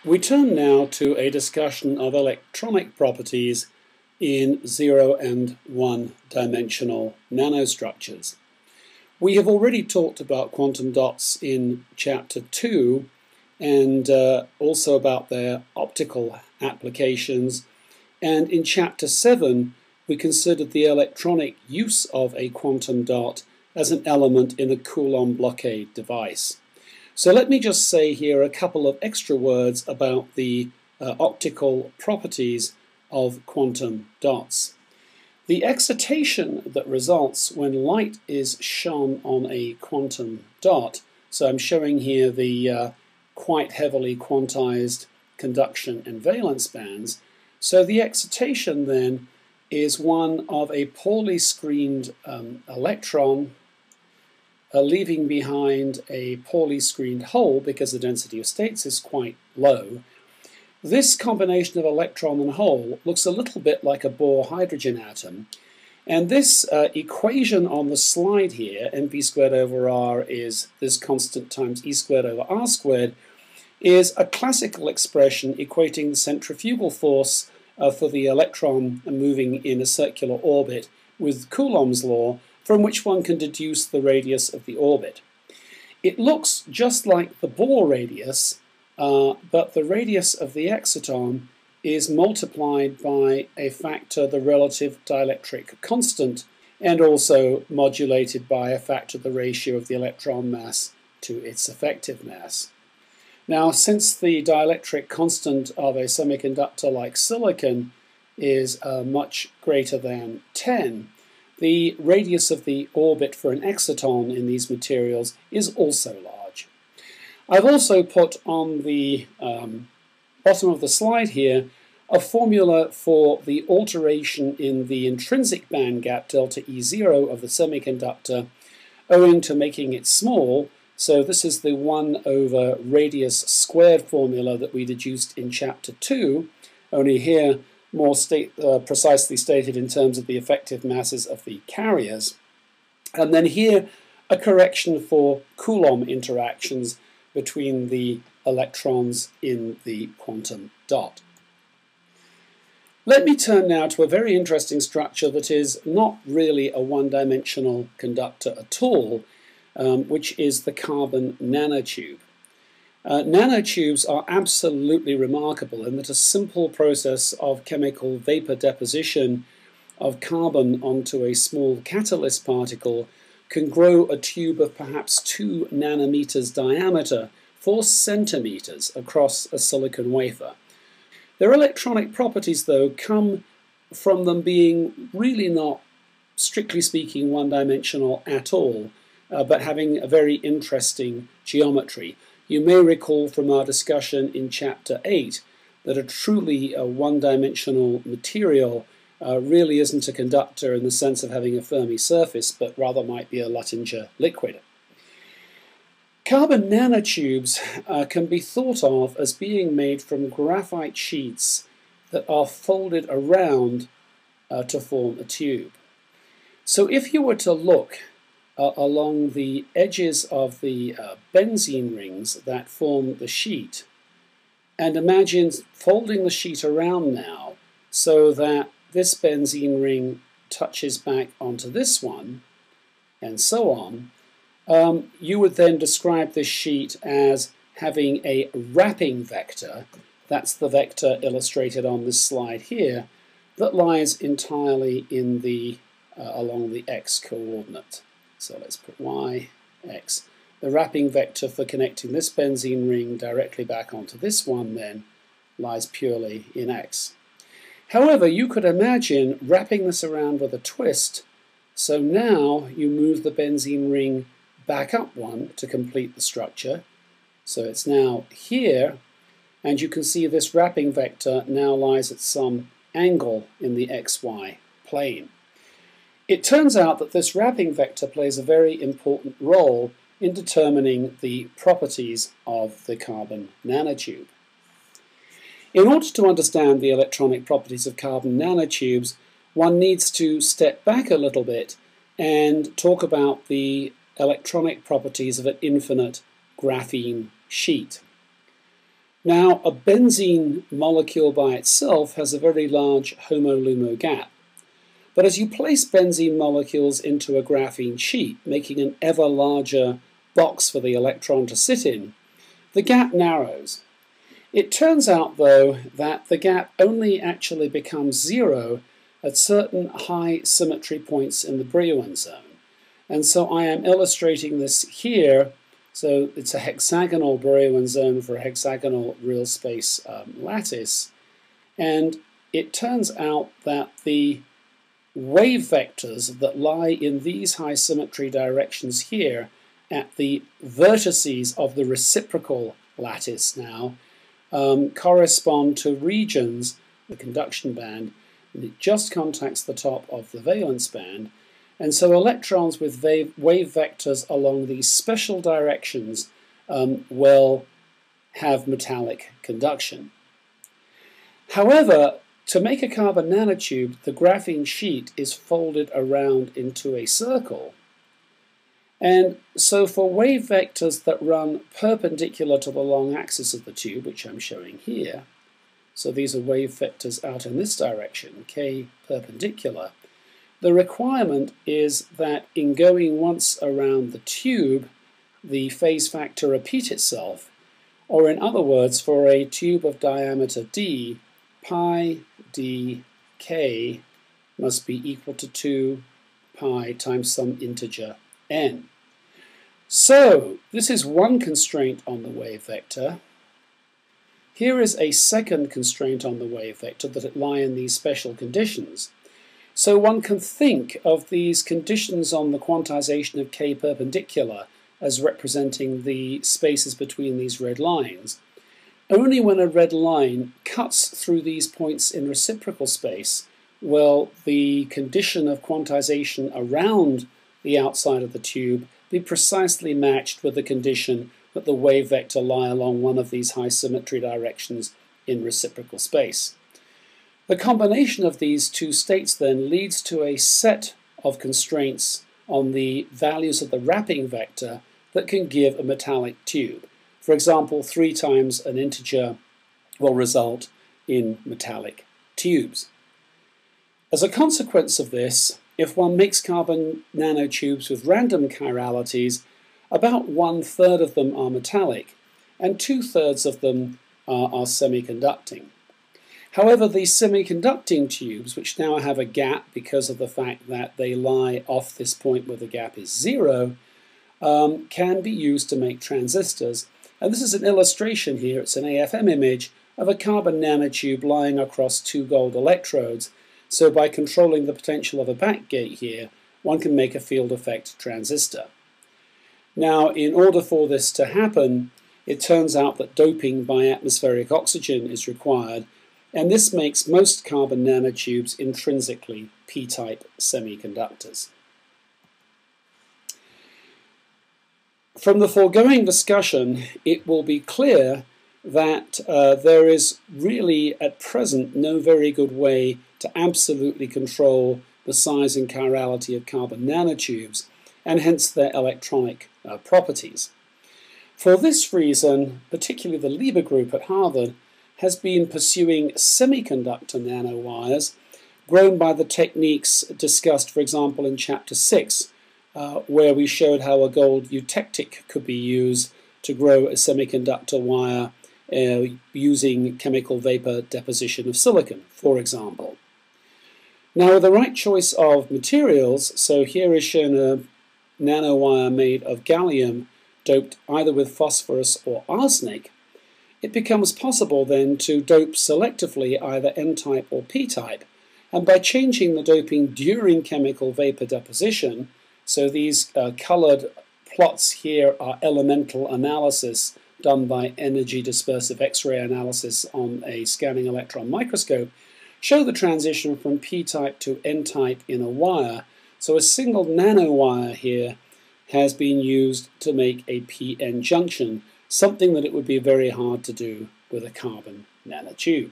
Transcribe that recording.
We turn now to a discussion of electronic properties in 0 and 1 dimensional nanostructures. We have already talked about quantum dots in Chapter 2 and also about their optical applications, and in Chapter 7 we considered the electronic use of a quantum dot as an element in a Coulomb blockade device. So let me just say here a couple of extra words about the optical properties of quantum dots. The excitation that results when light is shone on a quantum dot, so I'm showing here the quite heavily quantized conduction and valence bands, so the excitation then is one of a poorly screened electron leaving behind a poorly screened hole because the density of states is quite low. This combination of electron and hole looks a little bit like a Bohr hydrogen atom, and this equation on the slide here, mv squared over r is this constant times e squared over r squared, is a classical expression equating the centrifugal force for the electron moving in a circular orbit with Coulomb's law, from which one can deduce the radius of the orbit. It looks just like the Bohr radius, but the radius of the exciton is multiplied by a factor the relative dielectric constant, and also modulated by a factor the ratio of the electron mass to its effective mass. Now, since the dielectric constant of a semiconductor like silicon is much greater than 10, the radius of the orbit for an exciton in these materials is also large. I've also put on the bottom of the slide here a formula for the alteration in the intrinsic band gap delta E0 of the semiconductor owing to making it small. So this is the 1 over radius squared formula that we deduced in Chapter 2, only here more precisely stated in terms of the effective masses of the carriers. And then here a correction for Coulomb interactions between the electrons in the quantum dot. Let me turn now to a very interesting structure that is not really a one-dimensional conductor at all, which is the carbon nanotube. Nanotubes are absolutely remarkable in that a simple process of chemical vapor deposition of carbon onto a small catalyst particle can grow a tube of perhaps 2 nanometers diameter 4 centimeters across a silicon wafer. Their electronic properties, though, come from them being really not, strictly speaking, one-dimensional at all, but having a very interesting geometry. You may recall from our discussion in Chapter 8 that a truly one-dimensional material really isn't a conductor in the sense of having a Fermi surface, but rather might be a Luttinger liquid. Carbon nanotubes can be thought of as being made from graphite sheets that are folded around to form a tube. So if you were to look along the edges of the benzene rings that form the sheet, and imagine folding the sheet around now so that this benzene ring touches back onto this one, and so on, you would then describe this sheet as having a wrapping vector. That's the vector illustrated on this slide here, that lies entirely in the along the x coordinate. So let's put y, x. The wrapping vector for connecting this benzene ring directly back onto this one then lies purely in x. However, you could imagine wrapping this around with a twist, so now you move the benzene ring back up one to complete the structure. So it's now here, and you can see this wrapping vector now lies at some angle in the xy plane. It turns out that this wrapping vector plays a very important role in determining the properties of the carbon nanotube. In order to understand the electronic properties of carbon nanotubes, one needs to step back a little bit and talk about the electronic properties of an infinite graphene sheet. Now, a benzene molecule by itself has a very large HOMO-LUMO gap. But as you place benzene molecules into a graphene sheet, making an ever larger box for the electron to sit in, the gap narrows. It turns out, though, that the gap only actually becomes zero at certain high symmetry points in the Brillouin zone. And so I am illustrating this here. So it's a hexagonal Brillouin zone for a hexagonal real space lattice. And it turns out that the wave vectors that lie in these high symmetry directions here at the vertices of the reciprocal lattice now correspond to regions, the conduction band, and it just contacts the top of the valence band. And so electrons with wave vectors along these special directions will have metallic conduction. However, to make a carbon nanotube, the graphene sheet is folded around into a circle. And so for wave vectors that run perpendicular to the long axis of the tube, which I'm showing here, so these are wave vectors out in this direction, k perpendicular, the requirement is that in going once around the tube, the phase factor repeat itself, or in other words, for a tube of diameter d, pi dk must be equal to 2 pi times some integer n. So this is one constraint on the wave vector. Here is a second constraint on the wave vector, that it lie in these special conditions. So one can think of these conditions on the quantization of k perpendicular as representing the spaces between these red lines. Only when a red line cuts through these points in reciprocal space will the condition of quantization around the outside of the tube be precisely matched with the condition that the wave vector lie along one of these high symmetry directions in reciprocal space. The combination of these two states then leads to a set of constraints on the values of the wrapping vector that can give a metallic tube. For example, 3 times an integer will result in metallic tubes. As a consequence of this, if one makes carbon nanotubes with random chiralities, about 1/3 of them are metallic and 2/3 of them are semiconducting. However, these semiconducting tubes, which now have a gap because of the fact that they lie off this point where the gap is 0, can be used to make transistors. And this is an illustration here, it's an AFM image, of a carbon nanotube lying across 2 gold electrodes. So by controlling the potential of a backgate here, one can make a field effect transistor. Now, in order for this to happen, it turns out that doping by atmospheric oxygen is required, and this makes most carbon nanotubes intrinsically p-type semiconductors. From the foregoing discussion, it will be clear that there is really at present no very good way to absolutely control the size and chirality of carbon nanotubes, and hence their electronic properties. For this reason, particularly the Lieber group at Harvard has been pursuing semiconductor nanowires grown by the techniques discussed, for example, in Chapter 6, where we showed how a gold eutectic could be used to grow a semiconductor wire using chemical vapor deposition of silicon, for example. Now, with the right choice of materials, so here is shown a nanowire made of gallium doped either with phosphorus or arsenic, it becomes possible then to dope selectively either N-type or P-type, and by changing the doping during chemical vapor deposition, so these colored plots here are elemental analysis done by energy dispersive X-ray analysis on a scanning electron microscope, show the transition from P-type to N-type in a wire. So a single nanowire here has been used to make a PN junction, something that it would be very hard to do with a carbon nanotube.